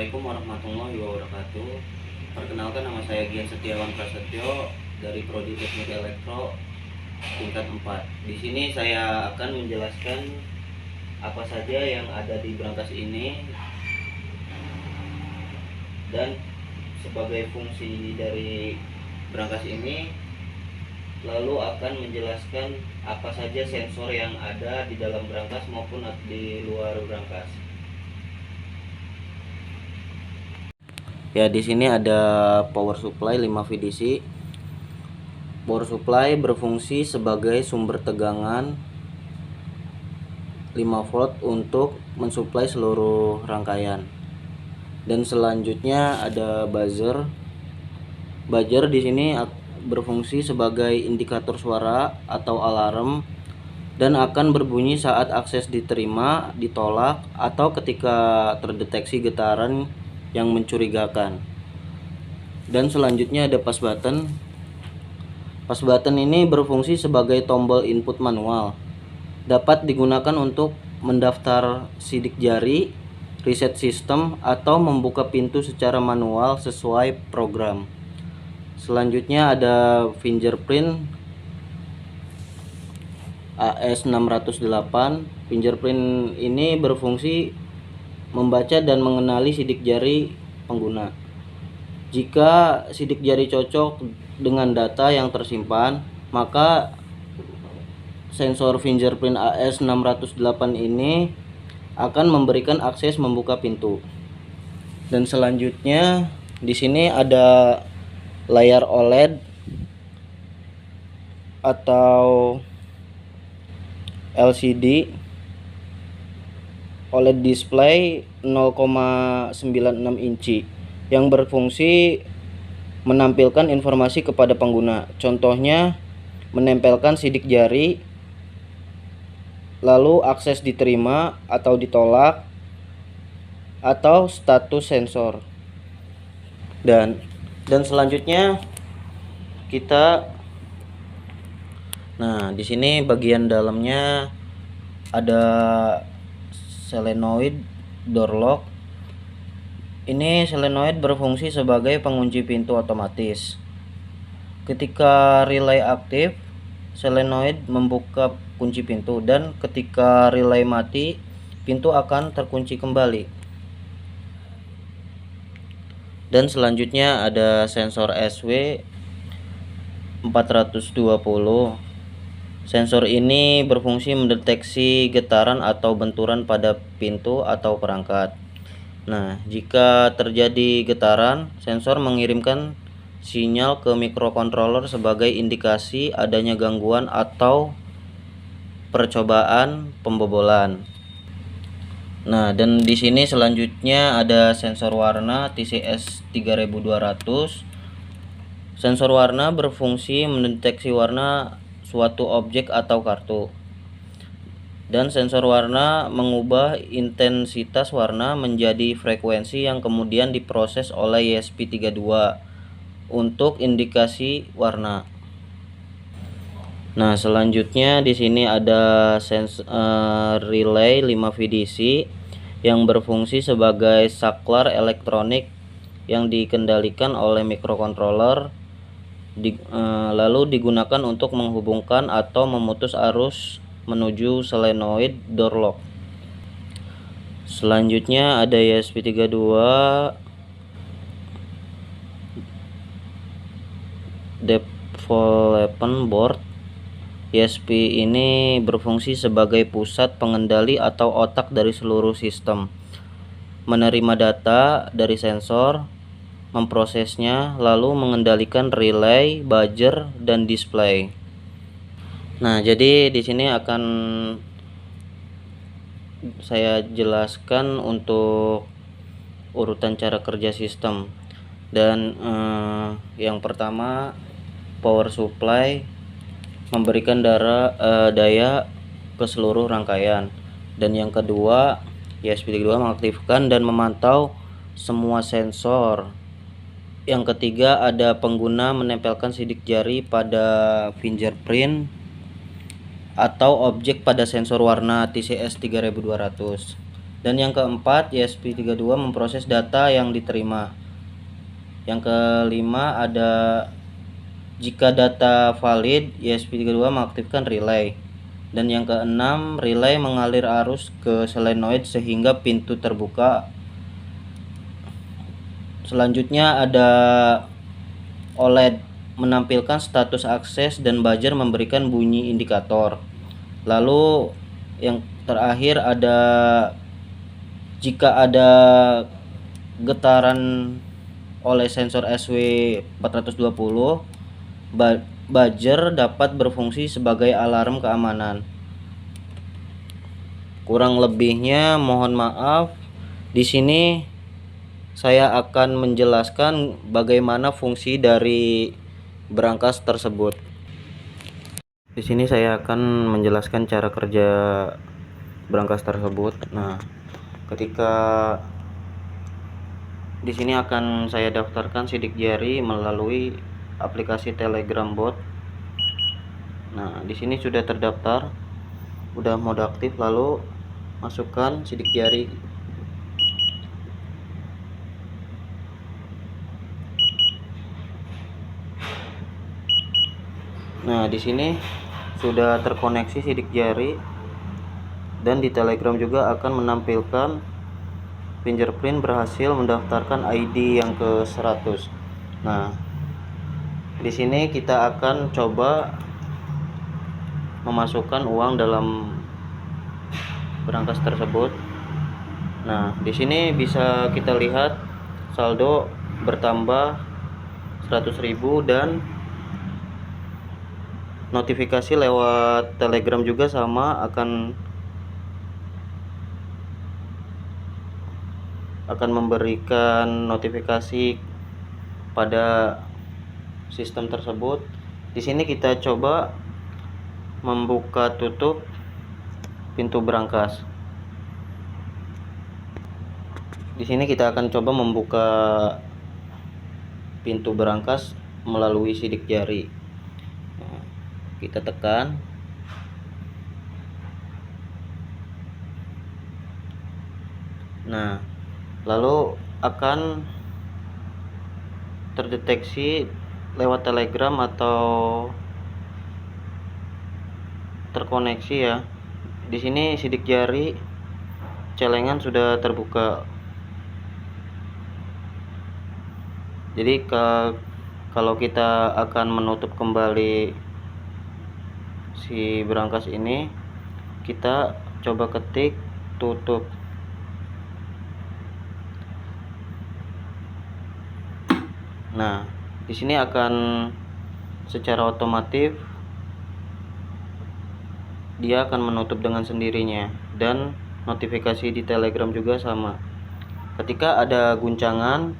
Assalamualaikum warahmatullahi wabarakatuh. Perkenalkan, nama saya Gian Setiawan Prasetyo dari Prodi Teknik Elektro tingkat 4. Di sini saya akan menjelaskan apa saja yang ada di brankas ini dan sebagai fungsi dari brankas ini, lalu akan menjelaskan apa saja sensor yang ada di dalam brankas maupun di luar brankas. Ya, di sini ada power supply 5 VDC. Power supply berfungsi sebagai sumber tegangan 5 volt untuk mensuplai seluruh rangkaian. Dan selanjutnya ada buzzer. Buzzer di sini berfungsi sebagai indikator suara atau alarm dan akan berbunyi saat akses diterima, ditolak, atau ketika terdeteksi getaran yang mencurigakan. Dan selanjutnya ada push button. Push button ini berfungsi sebagai tombol input manual. Dapat digunakan untuk mendaftar sidik jari, reset sistem, atau membuka pintu secara manual sesuai program. Selanjutnya ada fingerprint AS608. Fingerprint ini berfungsi membaca dan mengenali sidik jari pengguna. Jika sidik jari cocok dengan data yang tersimpan, maka sensor fingerprint AS608 ini akan memberikan akses membuka pintu. Dan selanjutnya di sini ada layar OLED atau LCD OLED display 0,96 inci yang berfungsi menampilkan informasi kepada pengguna. Contohnya menempelkan sidik jari, lalu akses diterima atau ditolak, atau status sensor. Dan selanjutnya di sini bagian dalamnya ada solenoid door lock. Ini solenoid berfungsi sebagai pengunci pintu otomatis. Ketika relay aktif, solenoid membuka kunci pintu, dan ketika relay mati, pintu akan terkunci kembali. Dan selanjutnya ada sensor SW 420. Sensor ini berfungsi mendeteksi getaran atau benturan pada pintu atau perangkat. Nah, jika terjadi getaran, sensor mengirimkan sinyal ke microcontroller sebagai indikasi adanya gangguan atau percobaan pembobolan. Nah, dan di sini selanjutnya ada sensor warna TCS 3200. Sensor warna berfungsi mendeteksi warna suatu objek atau kartu. Dan sensor warna mengubah intensitas warna menjadi frekuensi yang kemudian diproses oleh ESP32 untuk indikasi warna. Nah, selanjutnya di sini ada relay 5 VDC yang berfungsi sebagai saklar elektronik yang dikendalikan oleh microcontroller, lalu digunakan untuk menghubungkan atau memutus arus menuju solenoid door lock. Selanjutnya ada ESP32 development board. ESP ini berfungsi sebagai pusat pengendali atau otak dari seluruh sistem, menerima data dari sensor, memprosesnya, lalu mengendalikan relay, buzzer, dan display. Nah, jadi di sini akan saya jelaskan untuk urutan cara kerja sistem. Dan yang pertama, power supply memberikan daya ke seluruh rangkaian. Dan yang kedua, ESP32 mengaktifkan dan memantau semua sensor. Yang ketiga, ada pengguna menempelkan sidik jari pada fingerprint atau objek pada sensor warna TCS 3200. Dan yang keempat, ESP32 memproses data yang diterima. Yang kelima ada jika data valid, ESP32 mengaktifkan relay. Dan yang keenam, relay mengalir arus ke solenoid sehingga pintu terbuka. Selanjutnya ada OLED menampilkan status akses dan buzzer memberikan bunyi indikator. Lalu yang terakhir ada jika ada getaran oleh sensor SW420, buzzer dapat berfungsi sebagai alarm keamanan. Kurang lebihnya mohon maaf. Di sini saya akan menjelaskan bagaimana fungsi dari brankas tersebut. Di sini saya akan menjelaskan cara kerja brankas tersebut. Nah, ketika di sini akan saya daftarkan sidik jari melalui aplikasi Telegram Bot. Nah, di sini sudah terdaftar, udah mode aktif, lalu masukkan sidik jari. Nah, di sini sudah terkoneksi sidik jari, dan di Telegram juga akan menampilkan fingerprint berhasil mendaftarkan ID yang ke 100. Nah, di sini kita akan coba memasukkan uang dalam brankas tersebut. Nah, di sini bisa kita lihat saldo bertambah 100.000 dan notifikasi lewat Telegram juga sama akan memberikan notifikasi pada sistem tersebut. Di sini kita coba membuka tutup pintu brankas. Di sini kita akan coba membuka pintu brankas melalui sidik jari. Nah, kita tekan. Nah, lalu akan terdeteksi lewat Telegram atau terkoneksi ya. Di sini sidik jari celengan sudah terbuka. Jadi kalau kita akan menutup kembali si brankas ini, kita coba ketik tutup. Nah, di sini akan secara otomatis dia akan menutup dengan sendirinya, dan notifikasi di Telegram juga sama. Ketika ada guncangan,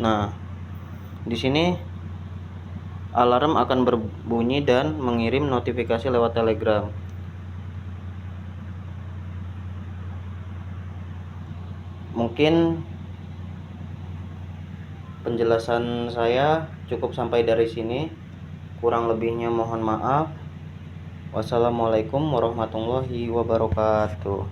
nah di sini alarm akan berbunyi dan mengirim notifikasi lewat Telegram. Mungkin penjelasan saya cukup sampai dari sini. Kurang lebihnya mohon maaf. Wassalamualaikum warahmatullahi wabarakatuh.